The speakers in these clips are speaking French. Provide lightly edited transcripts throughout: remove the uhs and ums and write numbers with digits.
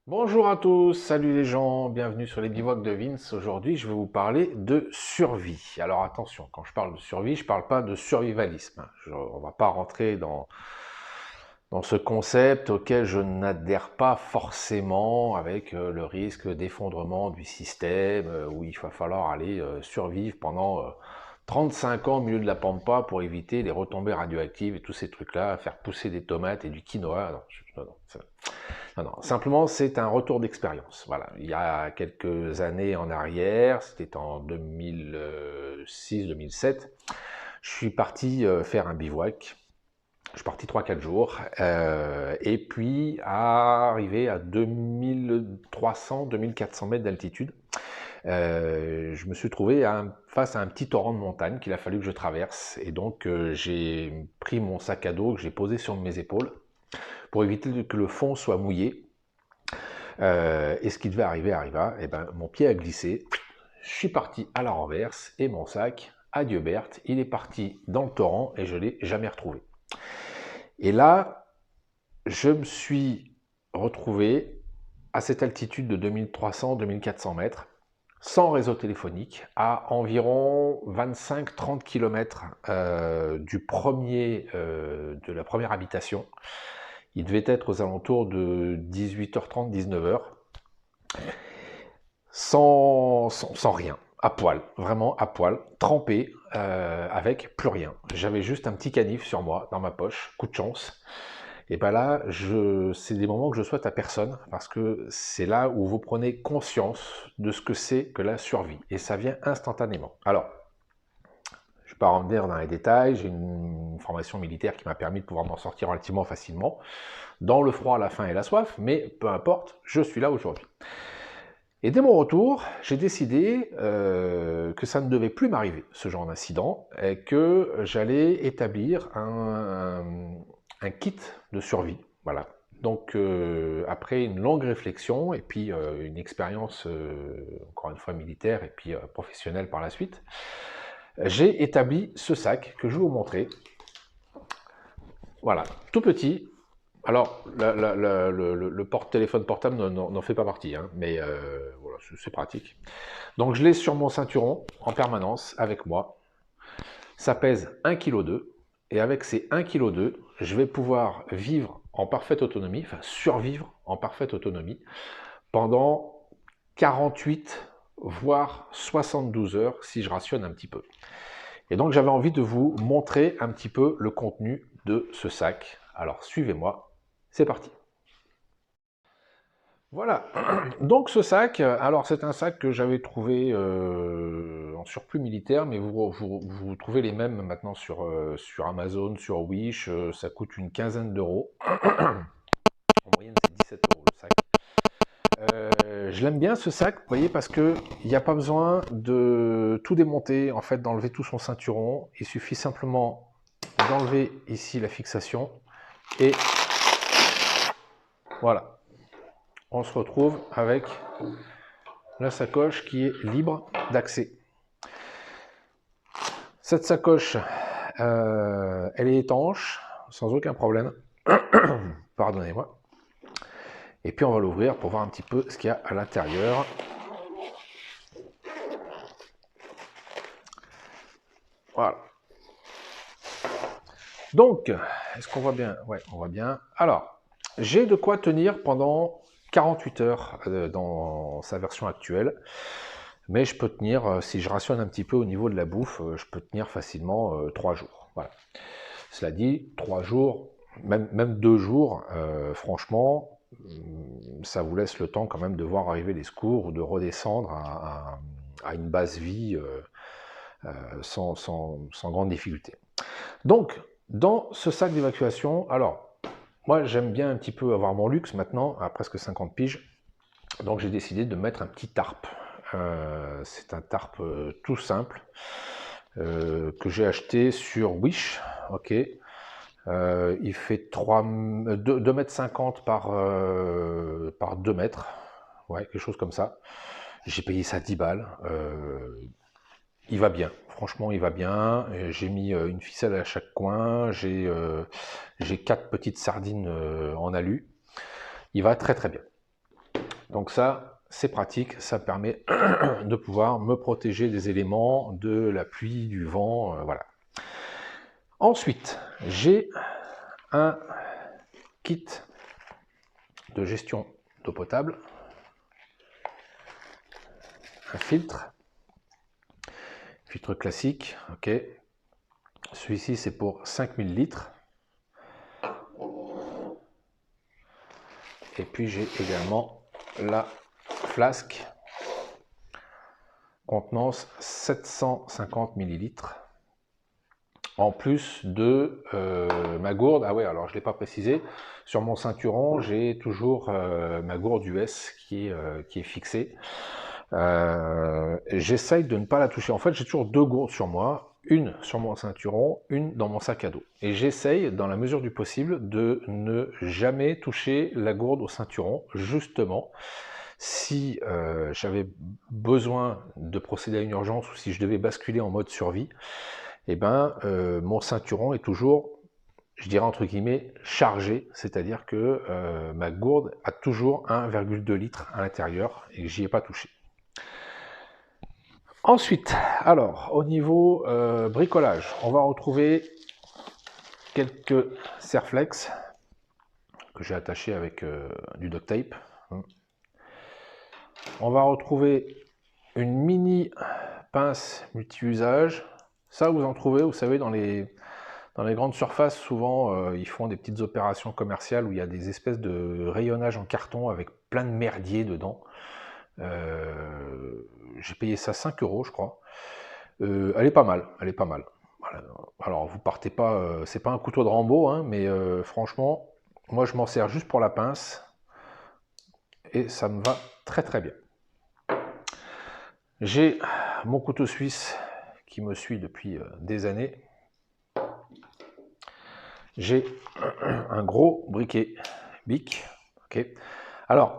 Bonjour à tous, salut les gens, bienvenue sur les bivouacs de Vince. Aujourd'hui, je vais vous parler de survie. Alors attention, quand je parle de survie, je ne parle pas de survivalisme. On ne va pas rentrer dans ce concept auquel je n'adhère pas forcément avec le risque d'effondrement du système, où il va falloir aller survivre pendant 35 ans au milieu de la pampa pour éviter les retombées radioactives et tous ces trucs-là, faire pousser des tomates et du quinoa. Non, simplement c'est un retour d'expérience. Voilà, il y a quelques années en arrière, c'était en 2006-2007, je suis parti faire un bivouac. Je suis parti 3-4 jours, et puis arrivé à 2300-2400 mètres d'altitude, je me suis trouvé face à un petit torrent de montagne qu'il a fallu que je traverse. Et donc j'ai pris mon sac à dos que j'ai posé sur mes épaules pour éviter que le fond soit mouillé. Et ce qui devait arriver arriva. Et ben, mon pied a glissé. Je suis parti à la renverse et mon sac, adieu Berthe, il est parti dans le torrent et je ne l'ai jamais retrouvé. Et là, je me suis retrouvé à cette altitude de 2300-2400 mètres, sans réseau téléphonique, à environ 25-30 km de la première habitation. Il devait être aux alentours de 18h30, 19h, sans rien, à poil, vraiment à poil, trempé, avec plus rien. J'avais juste un petit canif sur moi, dans ma poche, coup de chance. Et bien là, c'est des moments que je souhaite à personne, parce que c'est là où vous prenez conscience de ce que c'est que la survie. Et ça vient instantanément. Alors, je ne vais pas rentrer dans les détails, j'ai une formation militaire qui m'a permis de pouvoir m'en sortir relativement facilement, dans le froid, la faim et la soif, mais peu importe, je suis là aujourd'hui. Et dès mon retour, j'ai décidé que ça ne devait plus m'arriver, ce genre d'incident, et que j'allais établir un kit de survie. Voilà. Donc, après une longue réflexion et puis une expérience, encore une fois militaire et puis professionnelle par la suite, j'ai établi ce sac que je vais vous montrer. Voilà, tout petit. Alors, le porte-téléphone portable n'en fait pas partie, hein, mais voilà, c'est pratique. Donc, je l'ai sur mon ceinturon en permanence avec moi. Ça pèse 1,2 kg. Et avec ces 1,2 kg, je vais pouvoir vivre en parfaite autonomie, enfin survivre en parfaite autonomie, pendant 48 voire 72 heures si je rationne un petit peu. Et donc j'avais envie de vous montrer un petit peu le contenu de ce sac. Alors suivez-moi, c'est parti. Voilà, donc ce sac, alors c'est un sac que j'avais trouvé en surplus militaire, mais vous trouvez les mêmes maintenant sur Amazon, sur Wish, ça coûte une quinzaine d'euros. En moyenne c'est 17 euros le sac. Je l'aime bien ce sac, vous voyez, parce qu'il n'y a pas besoin de tout démonter, en fait, d'enlever tout son ceinturon. Il suffit simplement d'enlever ici la fixation et voilà. On se retrouve avec la sacoche qui est libre d'accès. Cette sacoche, elle est étanche, sans aucun problème. Pardonnez-moi. Et puis on va l'ouvrir pour voir un petit peu ce qu'il y a à l'intérieur. Voilà. Donc, est-ce qu'on voit bien? Ouais, on voit bien. Alors, j'ai de quoi tenir pendant 48 heures dans sa version actuelle. Mais je peux tenir, si je rationne un petit peu au niveau de la bouffe, je peux tenir facilement 3 jours. Voilà. Cela dit, 3 jours, même 2 jours, franchement, ça vous laisse le temps quand même de voir arriver les secours ou de redescendre à une base vie sans grande difficulté. Donc, dans ce sac d'évacuation, alors, moi j'aime bien un petit peu avoir mon luxe maintenant, à presque 50 piges, donc j'ai décidé de mettre un petit tarp. C'est un tarp tout simple, que j'ai acheté sur Wish, ok. Il fait 2,50 m par 2 mètres, ouais, quelque chose comme ça. J'ai payé ça 10 balles. Il va bien, franchement il va bien. J'ai mis une ficelle à chaque coin, j'ai 4 petites sardines en alu. Il va très très bien. Donc ça, c'est pratique, ça permet de pouvoir me protéger des éléments, de la pluie, du vent, voilà. Ensuite, j'ai un kit de gestion d'eau potable, un filtre classique, ok. Celui-ci, c'est pour 5000 litres. Et puis j'ai également la flasque contenance 750 millilitres. En plus de ma gourde. Ah ouais, alors je ne l'ai pas précisé. Sur mon ceinturon, j'ai toujours ma gourde US qui est fixée. J'essaye de ne pas la toucher. En fait, j'ai toujours deux gourdes sur moi. Une sur mon ceinturon, une dans mon sac à dos. Et j'essaye, dans la mesure du possible, de ne jamais toucher la gourde au ceinturon, justement. Si j'avais besoin de procéder à une urgence ou si je devais basculer en mode survie, eh ben, mon ceinturon est toujours, je dirais entre guillemets, chargé, c'est-à-dire que ma gourde a toujours 1,2 litres à l'intérieur et que j'y ai pas touché. Ensuite, alors, au niveau bricolage, on va retrouver quelques serflex que j'ai attachés avec du duct tape. On va retrouver une mini pince multi-usage. Ça, vous en trouvez, vous savez, dans les grandes surfaces, souvent, ils font des petites opérations commerciales où il y a des espèces de rayonnage en carton avec plein de merdier dedans. J'ai payé ça 5 €, je crois. Elle est pas mal, elle est pas mal. Voilà. Alors, vous partez pas, c'est pas un couteau de Rambo, hein, mais franchement, moi, je m'en sers juste pour la pince et ça me va très très bien. J'ai mon couteau suisse qui me suit depuis des années. J'ai un gros briquet Bic. Okay. Alors,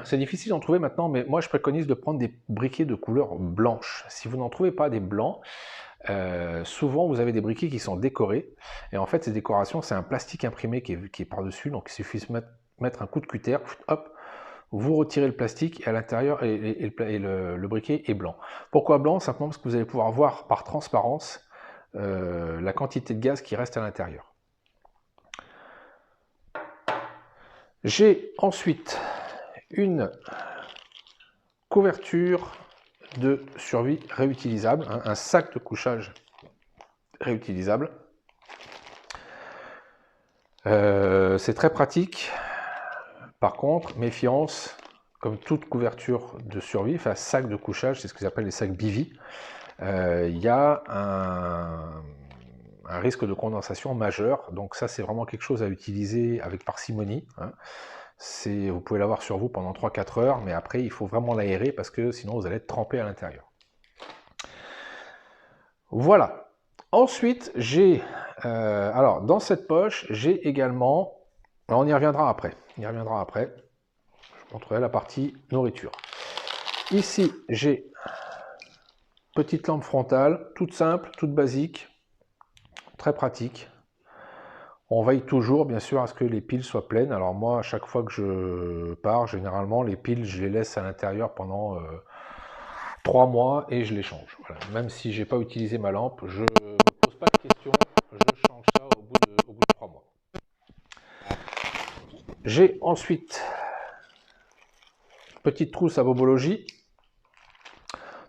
c'est difficile d'en trouver maintenant, mais moi je préconise de prendre des briquets de couleur blanche. Si vous n'en trouvez pas des blancs, souvent vous avez des briquets qui sont décorés. Et en fait, ces décorations, c'est un plastique imprimé qui est par-dessus. Donc il suffit de mettre un coup de cutter, hop, vous retirez le plastique et à l'intérieur, le briquet est blanc. Pourquoi blanc? Simplement parce que vous allez pouvoir voir par transparence la quantité de gaz qui reste à l'intérieur. J'ai ensuite une couverture de survie réutilisable, hein, un sac de couchage réutilisable. C'est très pratique. Par contre, méfiance, comme toute couverture de survie, enfin sac de couchage, c'est ce qu'ils appellent les sacs bivy, il y a un risque de condensation majeur. Donc ça, c'est vraiment quelque chose à utiliser avec parcimonie. Hein. Vous pouvez l'avoir sur vous pendant 3-4 heures, mais après, il faut vraiment l'aérer parce que sinon, vous allez être trempé à l'intérieur. Voilà. Ensuite, j'ai... alors, dans cette poche, j'ai également... Alors, on y reviendra après. Je vous montrerai la partie nourriture. Ici, j'ai petite lampe frontale, toute simple, toute basique, très pratique. On veille toujours, bien sûr, à ce que les piles soient pleines. Alors moi, à chaque fois que je pars, généralement, les piles, je les laisse à l'intérieur pendant 3 mois et je les change. Voilà. Même si je n'ai pas utilisé ma lampe, je ne me pose pas de questions, je change ça au bout de 3 mois. J'ai ensuite petite trousse à bobologie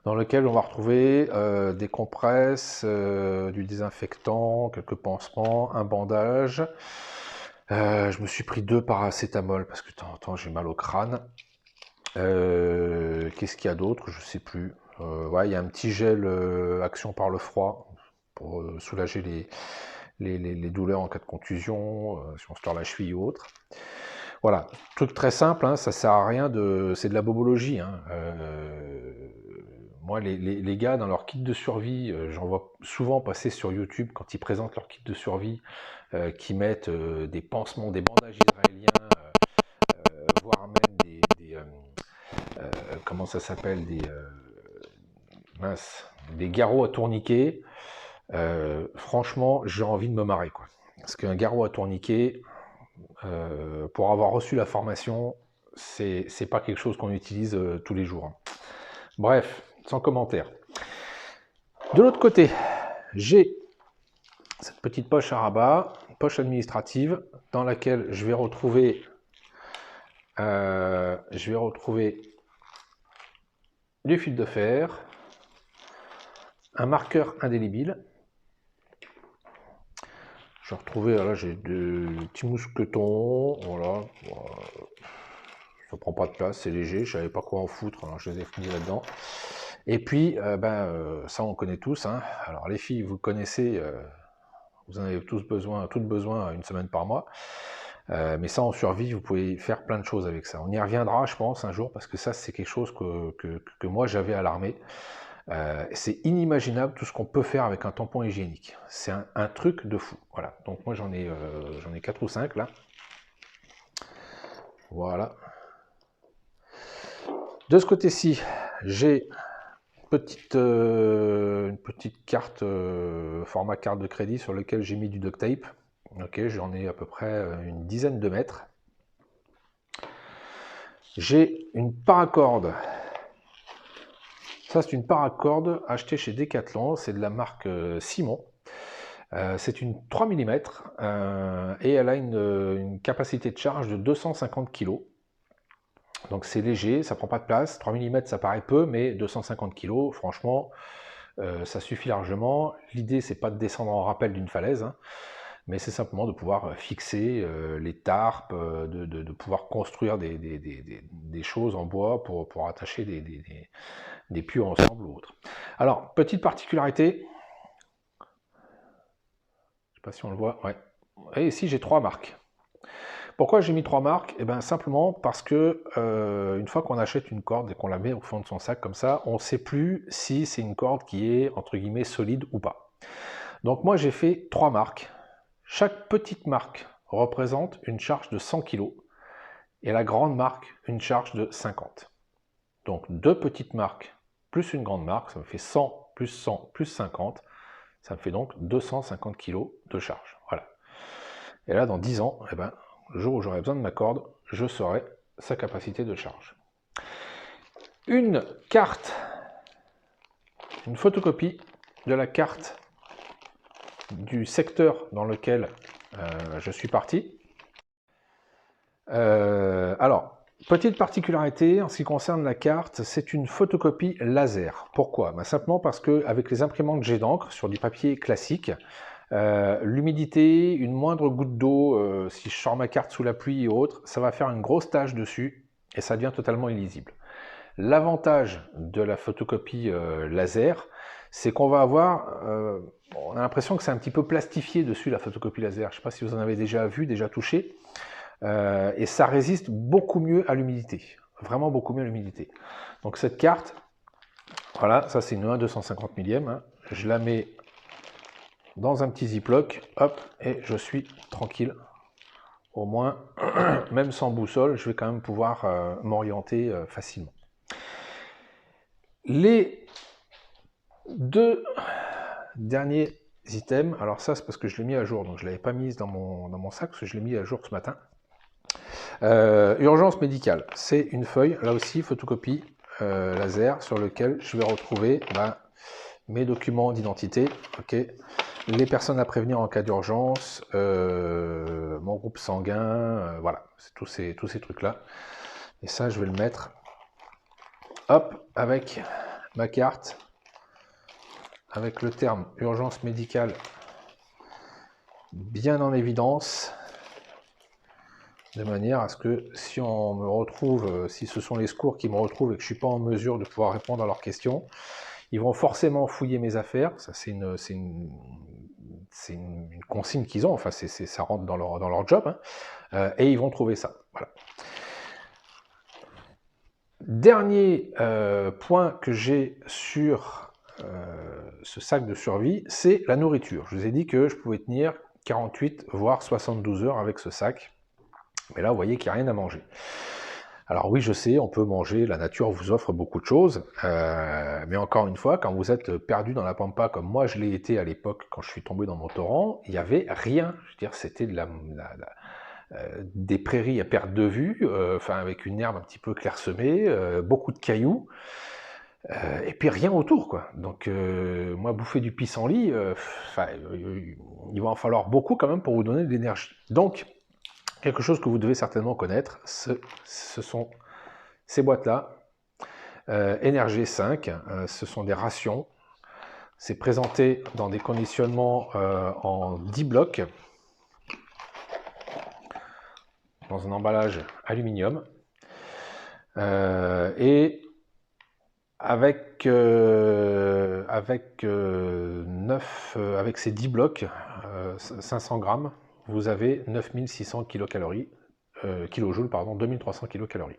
dans lequel on va retrouver des compresses, du désinfectant, quelques pansements, un bandage. Je me suis pris 2 paracétamol parce que de temps en temps j'ai mal au crâne. Qu'est-ce qu'il y a d'autre? Je ne sais plus. Ouais, il y a un petit gel action par le froid pour soulager les douleurs en cas de contusion, si on se tord la cheville ou autre. Voilà, truc très simple, hein, ça sert à rien c'est de la bobologie. Hein. Moi, les gars, dans leur kit de survie, j'en vois souvent passer sur YouTube quand ils présentent leur kit de survie, qui mettent des pansements, des bandages israéliens, voire même comment ça s'appelle, des garrots à tourniquet. Franchement, j'ai envie de me marrer, quoi. Parce qu'un garrot à tourniquet, pour avoir reçu la formation, c'est pas quelque chose qu'on utilise tous les jours. Bref, sans commentaire. De l'autre côté, j'ai cette petite poche à rabat, poche administrative, dans laquelle je vais retrouver du fil de fer, un marqueur indélébile. J'ai retrouvé, là j'ai des petits mousquetons, voilà. Ça prend pas de place, c'est léger, je savais pas quoi en foutre, alors je les ai mis là-dedans. Et puis, ça on connaît tous, hein. Alors les filles, vous connaissez, vous en avez toutes besoin une semaine par mois. Mais ça en survie, vous pouvez faire plein de choses avec ça. On y reviendra, je pense, un jour, parce que ça c'est quelque chose que moi j'avais à l'armée. C'est inimaginable tout ce qu'on peut faire avec un tampon hygiénique. C'est un truc de fou. Voilà. Donc moi j'en ai 4 ou 5 là. Voilà. De ce côté-ci, j'ai une petite carte, format carte de crédit sur lequel j'ai mis du duct tape. Ok, j'en ai à peu près une dizaine de mètres. J'ai une paracorde. Ça, c'est une paracorde achetée chez Decathlon, c'est de la marque Simon. C'est une 3 mm et elle a une capacité de charge de 250 kg. Donc c'est léger, ça prend pas de place. 3 mm ça paraît peu, mais 250 kg, franchement, ça suffit largement. L'idée, c'est pas de descendre en rappel d'une falaise, hein, mais c'est simplement de pouvoir fixer les tarpes, de pouvoir construire des choses en bois pour attacher des pieux ensemble ou autre. Alors, petite particularité, je sais pas si on le voit, ouais. Et ici j'ai 3 marques. Pourquoi j'ai mis 3 marques? Eh bien simplement parce que une fois qu'on achète une corde et qu'on la met au fond de son sac comme ça, on ne sait plus si c'est une corde qui est entre guillemets solide ou pas. Donc moi j'ai fait 3 marques. Chaque petite marque représente une charge de 100 kg et la grande marque une charge de 50. Donc 2 petites marques plus une grande marque, ça me fait 100 plus 50, ça me fait donc 250 kg de charge. Voilà. Et là dans 10 ans, eh ben, le jour où j'aurai besoin de ma corde, je saurai sa capacité de charge. Une carte, une photocopie de la carte du secteur dans lequel je suis parti. Alors, petite particularité en ce qui concerne la carte, c'est une photocopie laser. Pourquoi? Simplement parce qu'avec les imprimantes jet d'encre sur du papier classique, l'humidité, une moindre goutte d'eau, si je sors ma carte sous la pluie et autres, ça va faire une grosse tache dessus et ça devient totalement illisible. L'avantage de la photocopie laser, c'est qu'on va avoir, on a l'impression que c'est un petit peu plastifié dessus la photocopie laser. Je ne sais pas si vous en avez déjà vu, déjà touché, et ça résiste beaucoup mieux à l'humidité, vraiment beaucoup mieux à l'humidité. Donc cette carte, voilà, ça c'est une 1,250 mm, hein, je la mets dans un petit ziploc, hop, et je suis tranquille. Au moins, même sans boussole, je vais quand même pouvoir m'orienter facilement. Les 2 derniers items, alors ça c'est parce que je l'ai mis à jour, donc je ne l'avais pas mise dans mon sac, parce que je l'ai mis à jour ce matin. Urgence médicale, c'est une feuille, là aussi, photocopie laser, sur lequel je vais retrouver mes documents d'identité, ok, les personnes à prévenir en cas d'urgence, mon groupe sanguin, voilà, c'est tous ces trucs-là. Et ça, je vais le mettre, hop, avec ma carte, avec le terme urgence médicale bien en évidence, de manière à ce que si on me retrouve, si ce sont les secours qui me retrouvent et que je ne suis pas en mesure de pouvoir répondre à leurs questions, ils vont forcément fouiller mes affaires, ça c'est une consigne qu'ils ont, enfin ça rentre dans leur job, hein, et ils vont trouver ça. Voilà. Dernier point que j'ai sur ce sac de survie, c'est la nourriture. Je vous ai dit que je pouvais tenir 48 voire 72 heures avec ce sac, mais là vous voyez qu'il n'y a rien à manger. Alors oui, je sais, on peut manger, la nature vous offre beaucoup de choses, mais encore une fois, quand vous êtes perdu dans la pampa, comme moi je l'ai été à l'époque quand je suis tombé dans mon torrent, il n'y avait rien. Je veux dire, c'était des prairies à perte de vue, enfin avec une herbe un petit peu clairsemée, beaucoup de cailloux, et puis rien autour, quoi. Donc moi, bouffer du pissenlit, il va en falloir beaucoup quand même pour vous donner de l'énergie. Donc, quelque chose que vous devez certainement connaître, ce sont ces boîtes-là, NRG5, ce sont des rations. C'est présenté dans des conditionnements en 10 blocs, dans un emballage aluminium. Et avec ces 10 blocs, 500 grammes, vous avez 9600 kilocalories, kilojoules, pardon, 2300 kilocalories.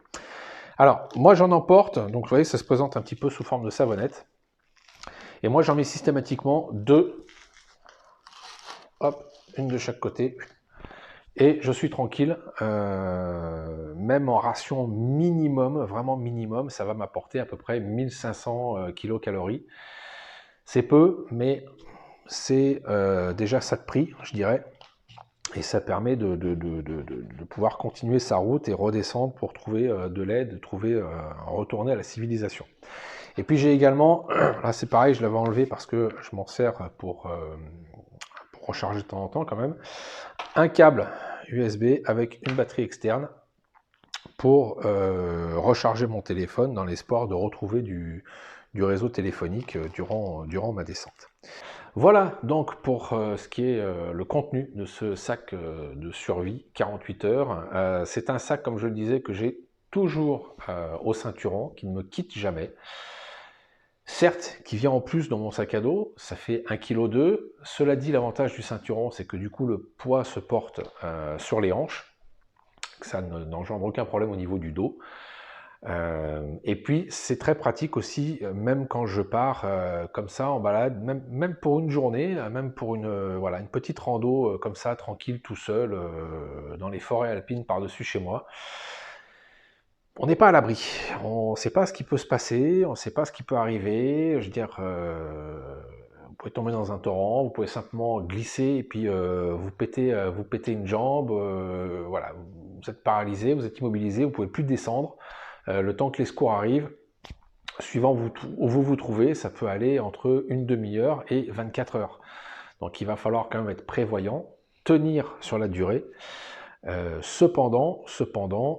Alors, moi j'en emporte, donc vous voyez, ça se présente un petit peu sous forme de savonnette. Et moi j'en mets systématiquement 2, hop, une de chaque côté. Et je suis tranquille, même en ration minimum, vraiment minimum, ça va m'apporter à peu près 1500 kilocalories. C'est peu, mais c'est déjà ça de prix, je dirais. Et ça permet de pouvoir continuer sa route et redescendre pour trouver de l'aide, retourner à la civilisation. Et puis j'ai également, là c'est pareil, je l'avais enlevé parce que je m'en sers pour recharger de temps en temps quand même, un câble USB avec une batterie externe pour recharger mon téléphone dans l'espoir de retrouver du réseau téléphonique durant ma descente. Voilà donc pour ce qui est le contenu de ce sac de survie 48 heures. C'est un sac, comme je le disais, que j'ai toujours au ceinturon, qui ne me quitte jamais. Certes, qui vient en plus dans mon sac à dos, ça fait 1,2 kg. Cela dit, l'avantage du ceinturon, c'est que du coup, le poids se porte sur les hanches, que ça n'engendre aucun problème au niveau du dos. Et puis, c'est très pratique aussi, même quand je pars comme ça en balade, même pour une journée, même pour une petite rando comme ça, tranquille, tout seul, dans les forêts alpines par-dessus chez moi. On n'est pas à l'abri, on ne sait pas ce qui peut se passer, on ne sait pas ce qui peut arriver. Je veux dire, vous pouvez tomber dans un torrent, vous pouvez simplement glisser et puis vous péter une jambe. Voilà, vous êtes paralysé, vous êtes immobilisé, vous ne pouvez plus descendre. Le temps que les secours arrivent, suivant où vous vous trouvez, ça peut aller entre une demi-heure et 24 heures. Donc il va falloir quand même être prévoyant, tenir sur la durée. Cependant,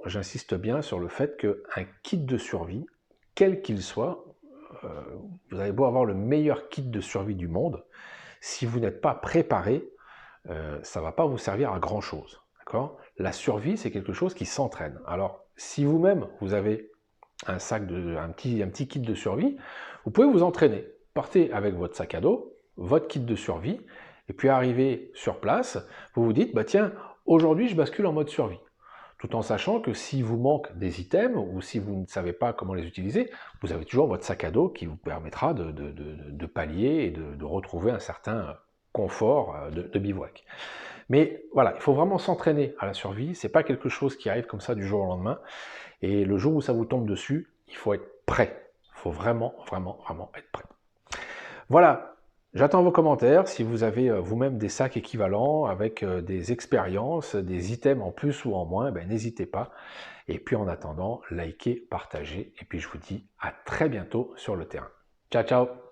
j'insiste bien sur le fait qu'un kit de survie, quel qu'il soit, vous avez beau avoir le meilleur kit de survie du monde, si vous n'êtes pas préparé, ça ne va pas vous servir à grand chose. La survie, c'est quelque chose qui s'entraîne. Alors, si vous-même, vous avez un petit kit de survie, vous pouvez vous entraîner. Partez avec votre sac à dos, votre kit de survie, et puis arrivé sur place, vous vous dites, bah tiens, aujourd'hui je bascule en mode survie. Tout en sachant que si vous manque des items, ou si vous ne savez pas comment les utiliser, vous avez toujours votre sac à dos qui vous permettra de pallier et de retrouver un certain confort de bivouac. Mais voilà, il faut vraiment s'entraîner à la survie, c'est pas quelque chose qui arrive comme ça du jour au lendemain, et le jour où ça vous tombe dessus, il faut être prêt. Il faut vraiment, vraiment, vraiment être prêt. Voilà, j'attends vos commentaires. Si vous avez vous-même des sacs équivalents avec des expériences, des items en plus ou en moins, n'hésitez pas. Et puis en attendant, likez, partagez. Et puis je vous dis à très bientôt sur le terrain. Ciao, ciao!